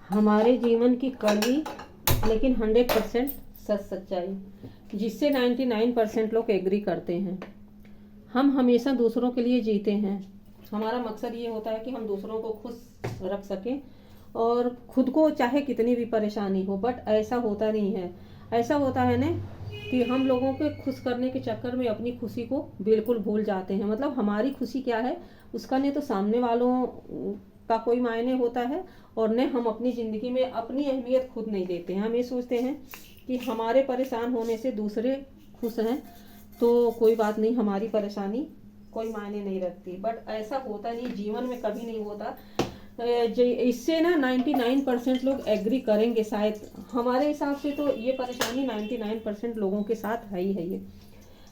हमारे जीवन की कड़वी लेकिन 100% सच सच्चाई, जिससे 99% लोग एग्री करते हैं। हम हमेशा दूसरों के लिए जीते हैं। हमारा मकसद ये होता है कि हम दूसरों को खुश रख सकें और खुद को चाहे कितनी भी परेशानी हो, बट ऐसा होता नहीं है। ऐसा होता है ना कि हम लोगों के खुश करने के चक्कर में अपनी खुशी को बिल्कुल भूल जाते हैं। मतलब हमारी खुशी क्या है उसका नहीं तो सामने वालों का कोई मायने होता है, और न हम अपनी ज़िंदगी में अपनी अहमियत खुद नहीं देते हैं। हम ये सोचते हैं कि हमारे परेशान होने से दूसरे खुश हैं तो कोई बात नहीं, हमारी परेशानी कोई मायने नहीं रखती। बट ऐसा होता नहीं, जीवन में कभी नहीं होता। इससे ना 99% लोग एग्री करेंगे शायद। हमारे हिसाब से तो ये परेशानी 99% लोगों के साथ है ही है। ये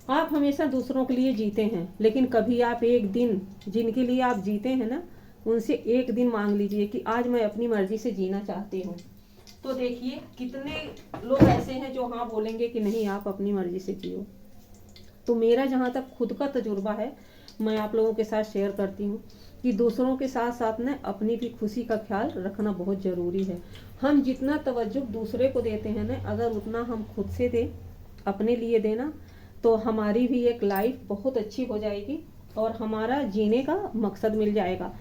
आप हमेशा दूसरों के लिए जीते हैं, लेकिन कभी आप एक दिन जिनके लिए आप जीते हैं ना, उनसे एक दिन मांग लीजिए कि आज मैं अपनी मर्जी से जीना चाहती हूँ। तो देखिए कितने लोग ऐसे हैं जो हाँ बोलेंगे कि नहीं आप अपनी मर्जी से जियो। तो मेरा जहाँ तक खुद का तजुर्बा है मैं आप लोगों के साथ शेयर करती हूँ कि दूसरों के साथ साथ ना अपनी भी खुशी का ख्याल रखना बहुत ज़रूरी है। हम जितना तवज्जो दूसरे को देते हैं ना, अगर उतना हम खुद से दें, अपने लिए देना, तो हमारी भी एक लाइफ बहुत अच्छी हो जाएगी और हमारा जीने का मकसद मिल जाएगा।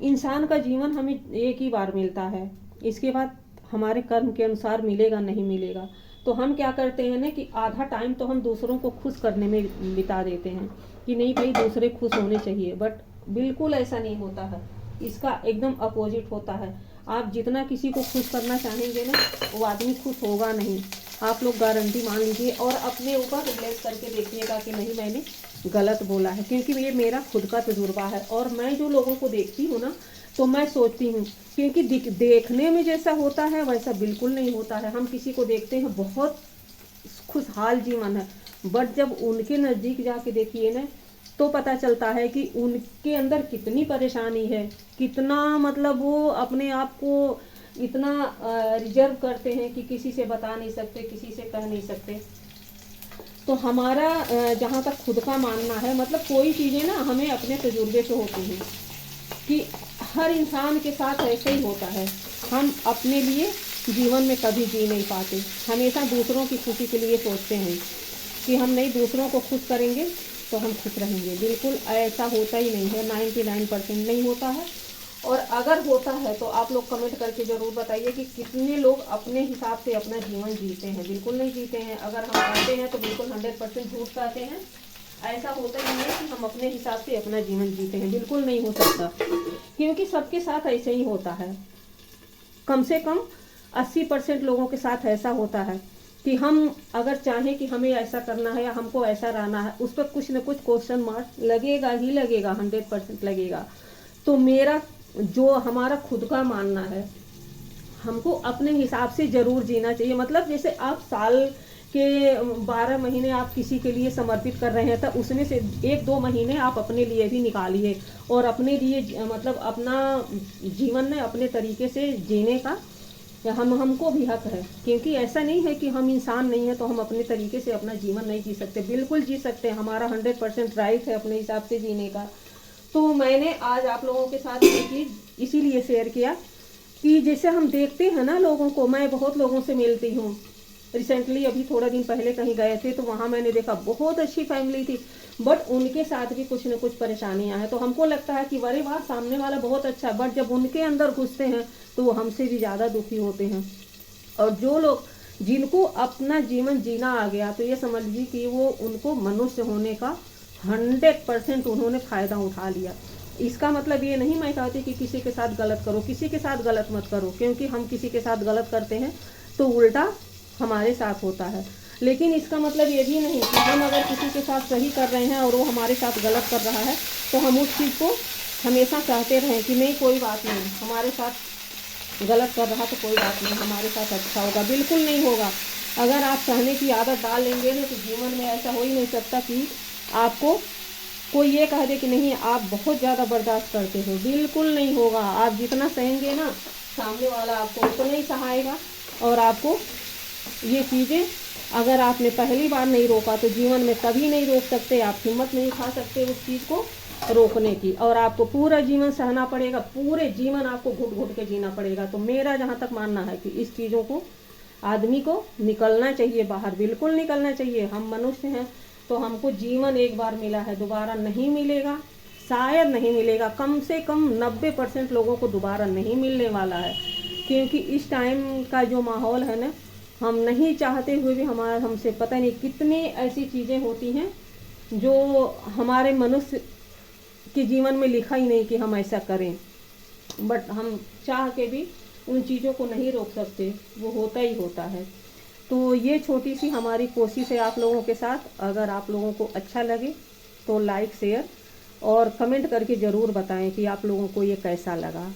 इंसान का जीवन हमें एक ही बार मिलता है, इसके बाद हमारे कर्म के अनुसार मिलेगा नहीं मिलेगा। तो हम क्या करते हैं ना कि आधा टाइम तो हम दूसरों को खुश करने में बिता देते हैं कि नहीं भाई दूसरे खुश होने चाहिए, बट बिल्कुल ऐसा नहीं होता है। इसका एकदम अपोजिट होता है। आप जितना किसी को खुश करना चाहेंगे ना, वो आदमी खुश होगा नहीं। आप लोग गारंटी मान लीजिए और अपने ऊपर रिलेट करके देखिएगा कि नहीं मैंने गलत बोला है, क्योंकि ये मेरा खुद का तजुर्बा है। और मैं जो लोगों को देखती हूँ ना, तो मैं सोचती हूँ क्योंकि देखने में जैसा होता है वैसा बिल्कुल नहीं होता है। हम किसी को देखते हैं बहुत खुशहाल जीवन है, बट जब उनके नज़दीक जाके देखिए ना तो पता चलता है कि उनके अंदर कितनी परेशानी है, कितना मतलब वो अपने आप को इतना रिजर्व करते हैं कि किसी से बता नहीं सकते, किसी से कह नहीं सकते। तो हमारा जहाँ तक खुद का मानना है, मतलब कोई चीज़ें ना हमें अपने तजुर्बे से होती हैं कि हर इंसान के साथ ऐसे ही होता है। हम अपने लिए जीवन में कभी जी नहीं पाते, हमेशा दूसरों की खुशी के लिए सोचते हैं कि हम नहीं दूसरों को खुश करेंगे तो हम खुश रहेंगे। बिल्कुल ऐसा होता ही नहीं है, 99% नहीं होता है। और अगर होता है तो आप लोग कमेंट करके ज़रूर बताइए कि कितने लोग अपने हिसाब से अपना जीवन जीते हैं। बिल्कुल नहीं जीते हैं। अगर हम कहते हैं तो बिल्कुल 100% झूठ कहते हैं। ऐसा होता ही नहीं है कि हम अपने हिसाब से अपना जीवन जीते हैं, बिल्कुल नहीं हो सकता, क्योंकि सबके साथ ऐसे ही होता है। कम से कम 80% लोगों के साथ ऐसा होता है कि हम अगर चाहें कि हमें ऐसा करना है या हमको ऐसा रहना है, उस पर कुछ न कुछ क्वेश्चन मार्क लगेगा ही लगेगा, 100% लगेगा। तो मेरा जो हमारा खुद का मानना है, हमको अपने हिसाब से ज़रूर जीना चाहिए। मतलब जैसे आप साल के 12 महीने आप किसी के लिए समर्पित कर रहे हैं, तो उसमें से 1-2 महीने आप अपने लिए भी निकालिए और अपने लिए मतलब अपना जीवन में अपने तरीके से जीने का हमको भी हक है। क्योंकि ऐसा नहीं है कि हम इंसान नहीं है तो हम अपने तरीके से अपना जीवन नहीं जी सकते, बिल्कुल जी सकते हैं। हमारा 100% राइट है अपने हिसाब से जीने का। तो मैंने आज आप लोगों के साथ ये चीज़ इसीलिए शेयर किया कि जैसे हम देखते हैं ना लोगों को, मैं बहुत लोगों से मिलती हूँ। रिसेंटली अभी थोड़ा दिन पहले कहीं गए थे तो वहाँ मैंने देखा बहुत अच्छी फैमिली थी, बट उनके साथ भी कुछ न कुछ परेशानियाँ हैं। तो हमको लगता है कि अरे वाह सामने वाला बहुत अच्छा है, बट जब उनके अंदर घुसते हैं तो वो हमसे भी ज़्यादा दुखी होते हैं। और जो लोग जिनको अपना जीवन जीना आ गया, तो ये समझ लीजिए कि वो उनको मनुष्य होने का 100% उन्होंने फ़ायदा उठा लिया। इसका मतलब ये नहीं मैं कहती कि किसी के साथ गलत करो, किसी के साथ गलत मत करो, क्योंकि हम किसी के साथ गलत करते हैं तो उल्टा हमारे साथ होता है। लेकिन इसका मतलब ये भी नहीं कि हम अगर किसी के साथ सही कर रहे हैं और वो हमारे साथ गलत कर रहा है तो हम उस चीज़ को हमेशा कहते रहें कि नहीं कोई बात नहीं, हमारे साथ गलत कर रहा तो कोई बात नहीं, हमारे साथ अच्छा होगा। बिल्कुल नहीं होगा। अगर आप सहने की आदत डाल लेंगे ना तो जीवन में ऐसा हो ही नहीं सकता कि आपको कोई ये कह दे कि नहीं आप बहुत ज़्यादा बर्दाश्त करते हो। बिल्कुल नहीं होगा। आप जितना सहेंगे ना, सामने वाला आपको उतना ही सहाएगा। और आपको ये चीज़ें अगर आपने पहली बार नहीं रोका तो जीवन में कभी नहीं रोक सकते, आप हिम्मत नहीं उठा सकते उस चीज़ को रोकने की, और आपको पूरा जीवन सहना पड़ेगा, पूरे जीवन आपको घुट घुट के जीना पड़ेगा। तो मेरा जहाँ तक मानना है कि इस चीज़ों को आदमी को निकलना चाहिए बाहर, बिल्कुल निकलना चाहिए। हम मनुष्य हैं तो हमको जीवन एक बार मिला है, दोबारा नहीं मिलेगा, शायद नहीं मिलेगा। कम से कम 90% लोगों को दोबारा नहीं मिलने वाला है, क्योंकि इस टाइम का जो माहौल है ना, हम नहीं चाहते हुए भी हमारा हमसे पता नहीं कितनी ऐसी चीज़ें होती हैं जो हमारे मनुष्य के जीवन में लिखा ही नहीं कि हम ऐसा करें, बट हम चाह के भी उन चीज़ों को नहीं रोक सकते, वो होता ही होता है। तो ये छोटी सी हमारी कोशिश है आप लोगों के साथ। अगर आप लोगों को अच्छा लगे तो लाइक शेयर और कमेंट करके ज़रूर बताएं कि आप लोगों को ये कैसा लगा।